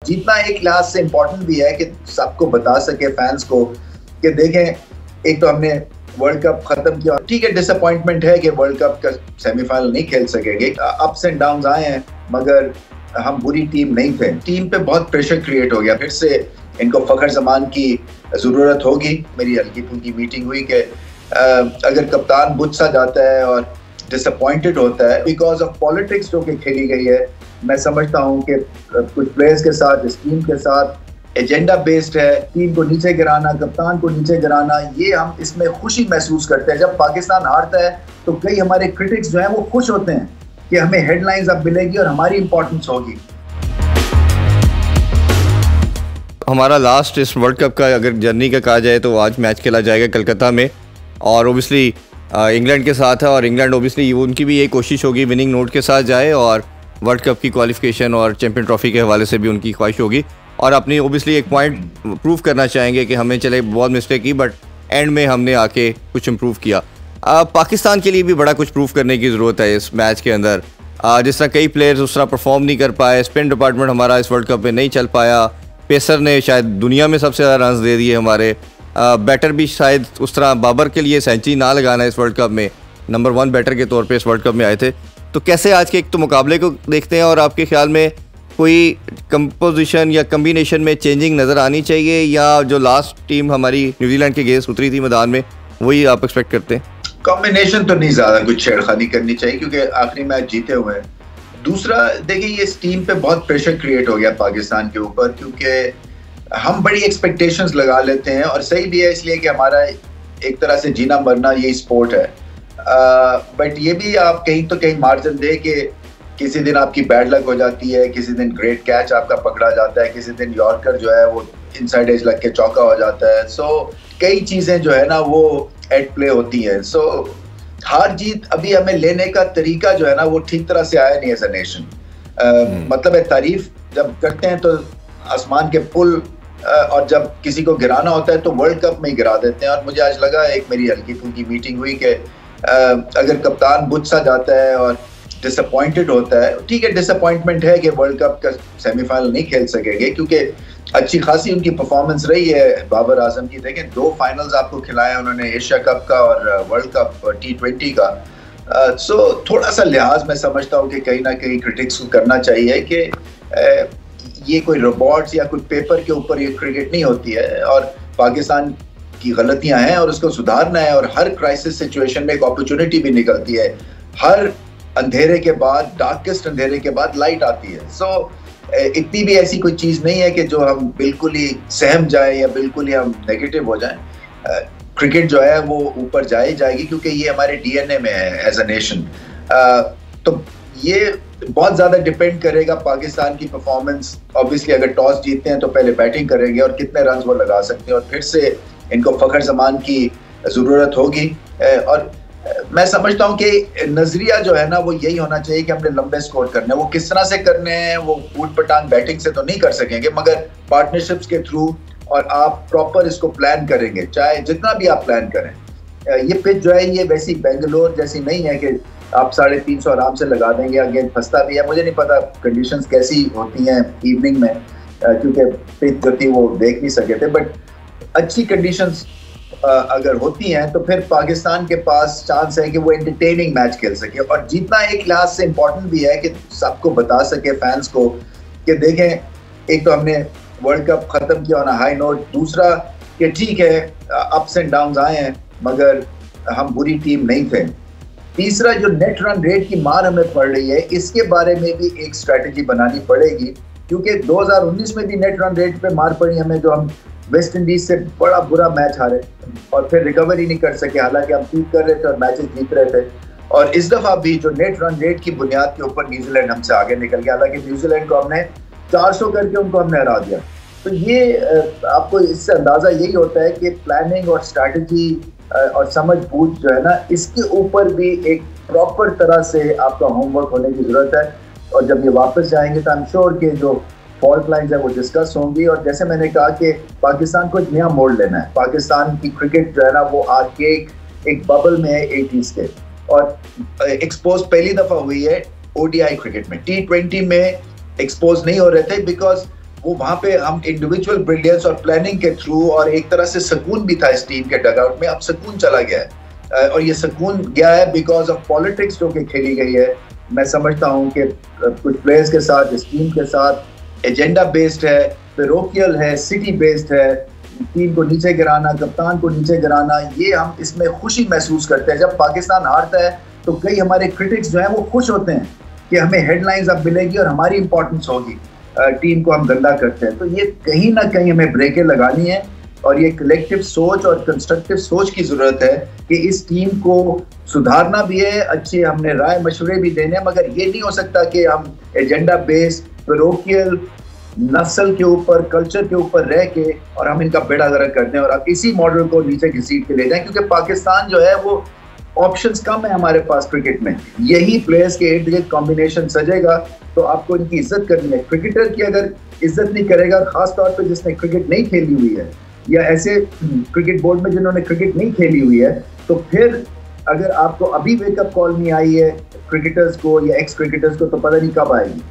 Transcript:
जीतना एक लिहाज से इम्पोर्टेंट भी है कि सबको बता सके फैंस को कि देखें एक तो हमने वर्ल्ड कप खत्म किया, ठीक है डिसअपॉइंटमेंट है कि वर्ल्ड कप का सेमीफाइनल नहीं खेल सकेंगे, अप्स एंड डाउन्स आए हैं मगर हम बुरी टीम नहीं थे। टीम पे बहुत प्रेशर क्रिएट हो गया, फिर से इनको फखर जमान की जरूरत होगी। मेरी हल्की फुल्की मीटिंग हुई कि अगर कप्तान बुझ सा जाता है और डिसअपॉइंटेड होता है बिकॉज ऑफ पॉलिटिक्स जो कि खेली गई है, मैं समझता हूं कि कुछ प्लेयर्स के साथ, इस टीम के साथ एजेंडा बेस्ड है, टीम को नीचे गिराना, कप्तान को नीचे गिराना, ये हम इसमें खुशी महसूस करते हैं। जब पाकिस्तान हारता है तो कई हमारे क्रिटिक्स जो हैं वो खुश होते हैं कि हमें हेडलाइंस अब मिलेगी और हमारी इंपॉर्टेंस होगी। हमारा लास्ट इस वर्ल्ड कप का अगर जर्नी का कहा जाए तो आज मैच खेला जाएगा कलकत्ता में और ओबियसली इंग्लैंड के साथ है और इंग्लैंड ओबियसली उनकी भी यही कोशिश होगी विनिंग नोट के साथ जाए और वर्ल्ड कप की क्वालिफिकेशन और चैंपियन ट्रॉफी के हवाले से भी उनकी ख्वाहिश होगी और अपनी ओबियसली एक पॉइंट प्रूव करना चाहेंगे कि हमें चले बहुत मिस्टेक की बट एंड में हमने आके कुछ इम्प्रूव किया। पाकिस्तान के लिए भी बड़ा कुछ प्रूव करने की ज़रूरत है इस मैच के अंदर। जिस तरह कई प्लेयर्स उस तरह परफॉर्म नहीं कर पाए, स्पिन डिपार्टमेंट हमारा इस वर्ल्ड कप में नहीं चल पाया, पेसर ने शायद दुनिया में सबसे ज़्यादा रन दे दिए हमारे, बैटर भी शायद उस तरह बाबर के लिए सेंचुरी ना लगाना इस वर्ल्ड कप में, नंबर 1 बैटर के तौर पे इस वर्ल्ड कप में आए थे। तो कैसे आज के एक तो मुकाबले को देखते हैं और आपके ख्याल में कोई कंपोजिशन या कम्बिनेशन में चेंजिंग नज़र आनी चाहिए या जो लास्ट टीम हमारी न्यूजीलैंड के अगेंस्ट उतरी थी मैदान में वही आप एक्सपेक्ट करते हैं? कॉम्बिनेशन तो नहीं, ज़्यादा कुछ छेड़खानी करनी चाहिए क्योंकि आखिरी मैच जीते हुए हैं। दूसरा देखिए, ये इस टीम पे बहुत प्रेशर क्रिएट हो गया पाकिस्तान के ऊपर क्योंकि हम बड़ी एक्सपेक्टेशंस लगा लेते हैं और सही भी है इसलिए कि हमारा एक तरह से जीना मरना यही स्पोर्ट है। बट ये भी आप कहीं तो कहीं मार्जिन दे कि किसी दिन आपकी बैड लक हो जाती है, किसी दिन ग्रेट कैच आपका पकड़ा जाता है, किसी दिन यॉर्कर जो है वो इनसाइड एज लग के चौका हो जाता है। सो कई चीज़ें जो है ना वो एट प्ले होती हैं। सो हार जीत अभी हमें लेने का तरीका जो है ना वो ठीक तरह से आया नहीं एज अ नेशन। मतलब है तारीफ जब करते हैं तो आसमान के पुल और जब किसी को गिराना होता है तो वर्ल्ड कप में ही गिरा देते हैं। और मुझे आज लगा, एक मेरी हल्की फुल्की मीटिंग हुई कि अगर कप्तान बुझ सा जाता है और डिसअपॉइंटेड होता है, ठीक है डिसअपॉइंटमेंट है कि वर्ल्ड कप का सेमीफाइनल नहीं खेल सकेंगे क्योंकि अच्छी खासी उनकी परफॉर्मेंस रही है बाबर आजम की। देखें 2 फाइनल्स आपको खिलाया उन्होंने, एशिया कप का और वर्ल्ड कप T20 का। सो थोड़ा सा लिहाज मैं समझता हूँ कि कहीं ना कहीं क्रिटिक्स को करना चाहिए कि ये कोई रोबोट्स या कोई पेपर के ऊपर ये क्रिकेट नहीं होती है और पाकिस्तान की गलतियां हैं और उसको सुधारना है और हर क्राइसिस सिचुएशन में एक अपॉर्चुनिटी भी निकलती है। हर अंधेरे के बाद, डार्केस्ट अंधेरे के बाद लाइट आती है। सो इतनी भी ऐसी कोई चीज़ नहीं है कि जो हम बिल्कुल ही सहम जाए या बिल्कुल ही हम नेगेटिव हो जाएं। क्रिकेट जो है वो ऊपर जाएगी क्योंकि ये हमारे DNA में है एज अ नेशन। तो ये बहुत ज़्यादा डिपेंड करेगा पाकिस्तान की परफॉर्मेंस। ऑब्वियसली अगर टॉस जीतते हैं तो पहले बैटिंग करेंगे और कितने रन वो लगा सकते हैं और फिर से इनको फखर जमान की ज़रूरत होगी। और मैं समझता हूं कि नजरिया जो है ना वो यही होना चाहिए कि हमने लंबे स्कोर करने हैं। वो किस तरह से करने हैं वो ऊट पटांग बैटिंग से तो नहीं कर सकेंगे मगर पार्टनरशिप्स के थ्रू, और आप प्रॉपर इसको प्लान करेंगे चाहे जितना भी आप प्लान करें। ये पिच जो है ये वैसी बेंगलोर जैसी नहीं है कि आप 350 आराम से लगा देंगे, गेंद फंसता भी है। मुझे नहीं पता कंडीशंस कैसी होती हैं इवनिंग में क्योंकि पिच जो थी वो देख नहीं सके थे, बट अच्छी कंडीशंस अगर होती हैं तो फिर पाकिस्तान के पास चांस है कि वो एंटरटेनिंग मैच खेल सके और जीतना एक लिहाज से इम्पोर्टेंट भी है कि सबको बता सके फैंस को कि देखें एक तो हमने वर्ल्ड कप खत्म किया ऑन अ हाई नोट, दूसरा कि ठीक है अप्स एंड डाउन्स आए हैं मगर हम बुरी टीम नहीं थे, तीसरा जो नेट रन रेट की मार हमें पड़ रही है इसके बारे में भी एक स्ट्रैटेजी बनानी पड़ेगी क्योंकि 2019 में भी नेट रन रेट पे मार पड़ी हमें, जो हम वेस्ट इंडीज से बड़ा बुरा मैच हारे और फिर रिकवर ही नहीं कर सके, हालांकि हम पीक कर रहे थे और मैचेस जीत रहे थे। और इस दफा भी जो नेट रन रेट की बुनियाद के ऊपर न्यूजीलैंड हमसे आगे निकल गया, हालांकि न्यूजीलैंड को हमने 400 करके उनको हमने हरा दिया। तो ये आपको इससे अंदाजा यही होता है कि प्लानिंग और स्ट्रैटेजी और समझ बूझ जो है ना इसके ऊपर भी एक प्रॉपर तरह से आपका होमवर्क होने की जरूरत है। और जब ये वापस जाएंगे तो आई एम श्योर कि जो फॉल्ट लाइन्स है वो डिस्कस होंगी। और जैसे मैंने कहा कि पाकिस्तान को एक नया मोड़ लेना है, पाकिस्तान की क्रिकेट जो है ना वो आज के एक बबल में है 80s के, और एक्सपोज पहली दफा हुई है ODI क्रिकेट में। T20 में एक्सपोज नहीं हो रहे थे बिकॉज वो वहां पे हम इंडिविजुअल ब्रिलियंस और प्लानिंग के थ्रू और एक तरह से सुकून भी था इस टीम के डगआउट में, अब सुकून चला गया है। और ये सुकून गया है बिकॉज ऑफ पॉलिटिक्स जो कि खेली गई है। मैं समझता हूँ कि कुछ प्लेयर्स के साथ, इस टीम के साथ एजेंडा बेस्ड है, पेरोकियल है, सिटी बेस्ड है, टीम को नीचे गिराना, कप्तान को नीचे गिराना, ये हम इसमें खुशी महसूस करते हैं। जब पाकिस्तान हारता है तो कई हमारे क्रिटिक्स जो हैं वो खुश होते हैं कि हमें हेडलाइंस अब मिलेगी और हमारी इंपॉर्टेंस होगी, टीम को हम गंदा करते हैं। तो ये कहीं ना कहीं हमें ब्रेकें लगानी है और ये कलेक्टिव सोच और कंस्ट्रक्टिव सोच की जरूरत है कि इस टीम को सुधारना भी है, अच्छे हमने राय मशवरे भी देने हैं, मगर ये नहीं हो सकता कि हम एजेंडा बेस्ड पेरोकियल नस्ल के ऊपर, कल्चर के ऊपर रह के और हम इनका बेड़ा गर्क करते हैं और अब इसी मॉडल को नीचे घसीट के ले जाएं, क्योंकि पाकिस्तान जो है वो ऑप्शंस कम है हमारे पास क्रिकेट में। यही प्लेयर्स के इर्द गिर्द कॉम्बिनेशन सजेगा तो आपको इनकी इज्जत करनी है। क्रिकेटर की अगर इज्जत नहीं करेगा, खास तौर पे जिसने क्रिकेट नहीं खेली हुई है या ऐसे क्रिकेट बोर्ड में जिन्होंने क्रिकेट नहीं खेली हुई है, तो फिर अगर आपको अभी वेकअप कॉल नहीं आई है क्रिकेटर्स को या एक्स क्रिकेटर्स को, तो पता नहीं कब आएगी।